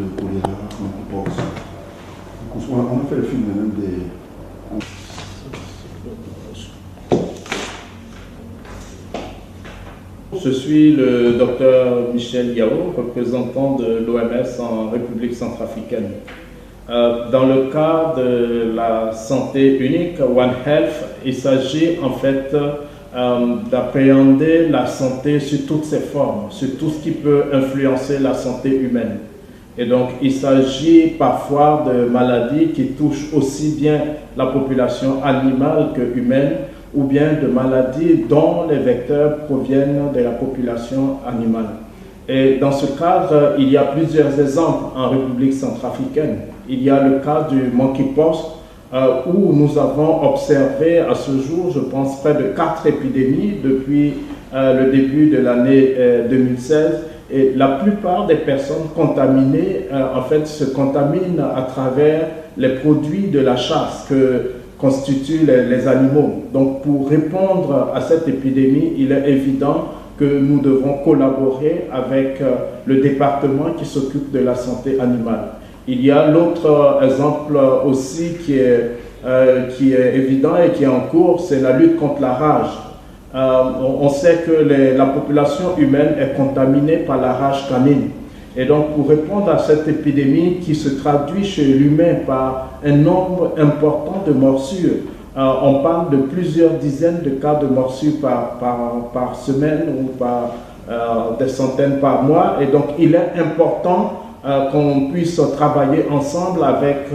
de choléra, monkeypox. On a fait le film même des... Je suis le docteur Michel Yao, représentant de l'OMS en République centrafricaine. Dans le cas de la santé unique, One Health, il s'agit en fait d'appréhender la santé sur toutes ses formes, sur tout ce qui peut influencer la santé humaine. Et donc, il s'agit parfois de maladies qui touchent aussi bien la population animale que humaine, ou bien de maladies dont les vecteurs proviennent de la population animale. Et dans ce cadre, il y a plusieurs exemples en République centrafricaine. Il y a le cas du monkeypox, où nous avons observé à ce jour, je pense, près de 4 épidémies depuis le début de l'année 2016. Et la plupart des personnes contaminées, en fait, se contaminent à travers les produits de la chasse que constituent les animaux. Donc, pour répondre à cette épidémie, il est évident que nous devons collaborer avec le département qui s'occupe de la santé animale. Il y a l'autre exemple aussi qui est évident et qui est en cours, c'est la lutte contre la rage. On sait que la population humaine est contaminée par la rage canine. Et donc, pour répondre à cette épidémie qui se traduit chez l'humain par un nombre important de morsures, on parle de plusieurs dizaines de cas de morsures par semaine ou par des centaines par mois. Et donc, il est important qu'on puisse travailler ensemble avec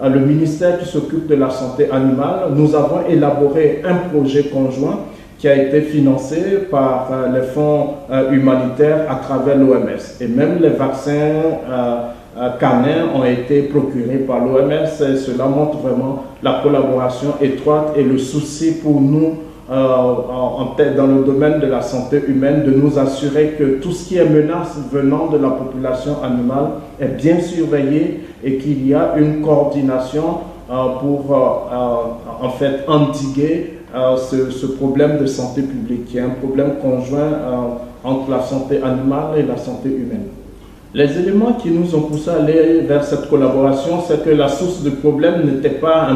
le ministère qui s'occupe de la santé animale. Nous avons élaboré un projet conjoint qui a été financé par les fonds humanitaires à travers l'OMS. Et même les vaccins canins ont été procurés par l'OMS. Cela montre vraiment la collaboration étroite et le souci pour nous dans le domaine de la santé humaine, de nous assurer que tout ce qui est menace venant de la population animale est bien surveillé et qu'il y a une coordination pour en fait endiguer ce problème de santé publique, qui est un problème conjoint entre la santé animale et la santé humaine. Les éléments qui nous ont poussé à aller vers cette collaboration, c'est que la source du problème n'était pas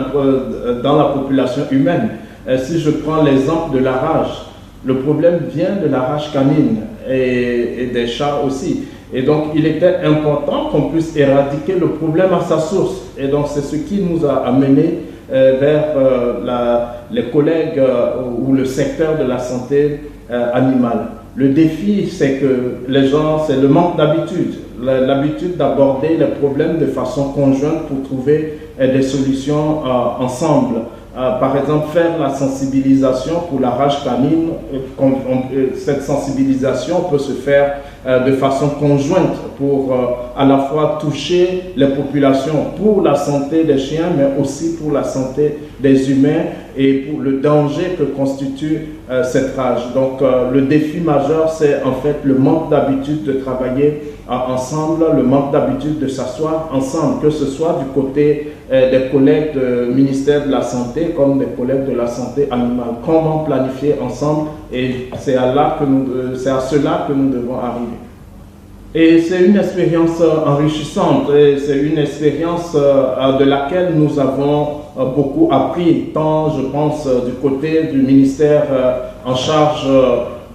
dans la population humaine. Si je prends l'exemple de la rage, le problème vient de la rage canine et des chats aussi. Et donc, il était important qu'on puisse éradiquer le problème à sa source. Et donc, c'est ce qui nous a amené vers les collègues ou le secteur de la santé animale. Le défi, c'est que les gens, c'est le manque d'habitude, l'habitude d'aborder les problèmes de façon conjointe pour trouver des solutions ensemble. Par exemple, faire la sensibilisation pour la rage canine, cette sensibilisation peut se faire de façon conjointe pour à la fois toucher les populations pour la santé des chiens, mais aussi pour la santé des humains et pour le danger que constitue cette rage. Donc, le défi majeur, c'est en fait le manque d'habitude de travailler ensemble, le manque d'habitude de s'asseoir ensemble, que ce soit du côté des collègues du ministère de la Santé comme des collègues de la santé animale. Comment planifier ensemble, et c'est à cela que nous devons arriver. Et c'est une expérience enrichissante, et c'est une expérience de laquelle nous avons beaucoup appris, tant je pense du côté du ministère en charge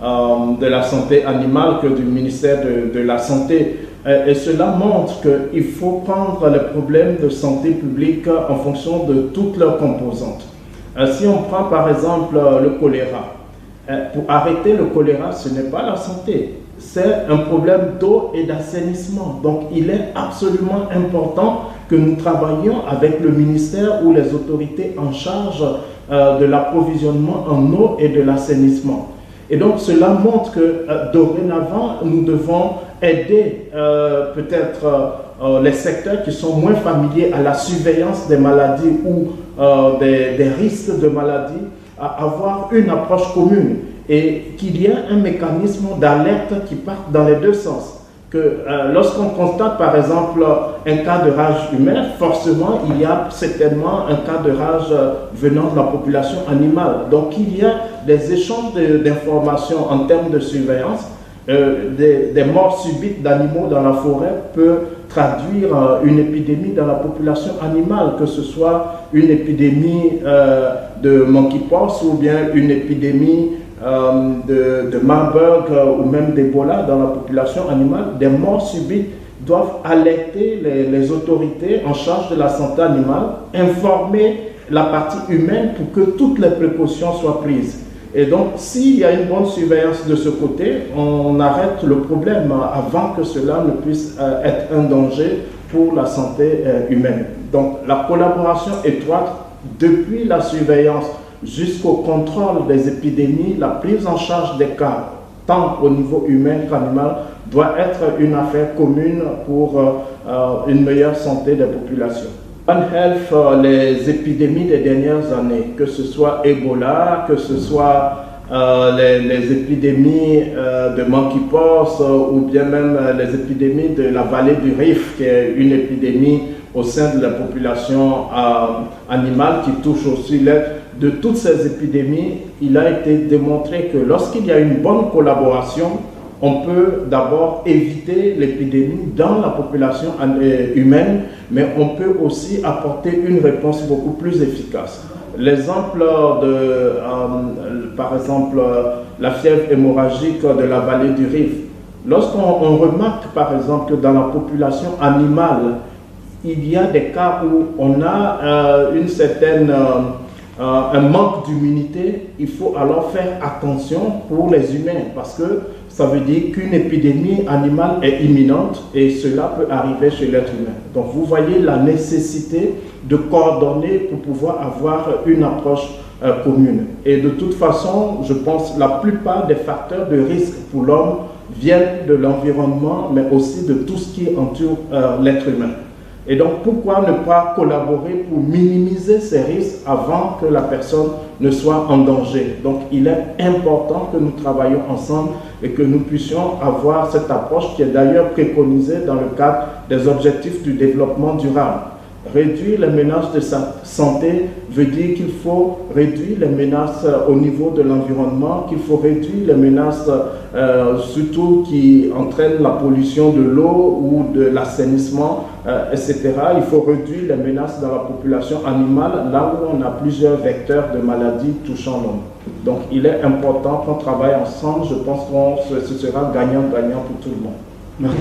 de la santé animale que du ministère de la Santé. Et cela montre qu'il faut prendre les problèmes de santé publique en fonction de toutes leurs composantes. Si on prend par exemple le choléra, pour arrêter le choléra, ce n'est pas la santé, c'est un problème d'eau et d'assainissement. Donc il est absolument important que nous travaillions avec le ministère ou les autorités en charge de l'approvisionnement en eau et de l'assainissement. Et donc cela montre que dorénavant, nous devons aider peut-être les secteurs qui sont moins familiers à la surveillance des maladies ou des risques de maladies, à avoir une approche commune et qu'il y ait un mécanisme d'alerte qui parte dans les deux sens. Que lorsqu'on constate par exemple un cas de rage humaine, forcément il y a certainement un cas de rage venant de la population animale. Donc il y a des échanges d'informations en termes de surveillance. Des morts subites d'animaux dans la forêt peut traduire une épidémie dans la population animale, que ce soit une épidémie de monkeypox ou bien une épidémie de Marburg ou même d'Ebola dans la population animale. Des morts subites doivent alerter les autorités en charge de la santé animale, informer la partie humaine pour que toutes les précautions soient prises. Et donc, s'il y a une bonne surveillance de ce côté, on arrête le problème avant que cela ne puisse être un danger pour la santé humaine. Donc, la collaboration étroite depuis la surveillance jusqu'au contrôle des épidémies, la prise en charge des cas, tant au niveau humain qu'animal, doit être une affaire commune pour une meilleure santé des populations. One Health, les épidémies des dernières années, que ce soit Ebola, que ce soit les épidémies de monkeypox ou bien même les épidémies de la vallée du Rift, qui est une épidémie au sein de la population animale qui touche aussi l'être. De toutes ces épidémies, il a été démontré que lorsqu'il y a une bonne collaboration, on peut d'abord éviter l'épidémie dans la population humaine, mais on peut aussi apporter une réponse beaucoup plus efficace. L'exemple par exemple, la fièvre hémorragique de la vallée du Rift. Lorsqu'on remarque par exemple que dans la population animale, il y a des cas où on a un manque d'immunité, il faut alors faire attention pour les humains parce que ça veut dire qu'une épidémie animale est imminente et cela peut arriver chez l'être humain. Donc vous voyez la nécessité de coordonner pour pouvoir avoir une approche commune. Et de toute façon, je pense que la plupart des facteurs de risque pour l'homme viennent de l'environnement, mais aussi de tout ce qui entoure l'être humain. Et donc, pourquoi ne pas collaborer pour minimiser ces risques avant que la personne ne soit en danger? Donc, il est important que nous travaillions ensemble et que nous puissions avoir cette approche qui est d'ailleurs préconisée dans le cadre des objectifs du développement durable. Réduire les menaces de santé veut dire qu'il faut réduire les menaces au niveau de l'environnement, qu'il faut réduire les menaces surtout qui entraînent la pollution de l'eau ou de l'assainissement, etc. Il faut réduire les menaces dans la population animale, là où on a plusieurs vecteurs de maladies touchant l'homme. Donc il est important qu'on travaille ensemble, je pense que ce sera gagnant-gagnant pour tout le monde. Merci.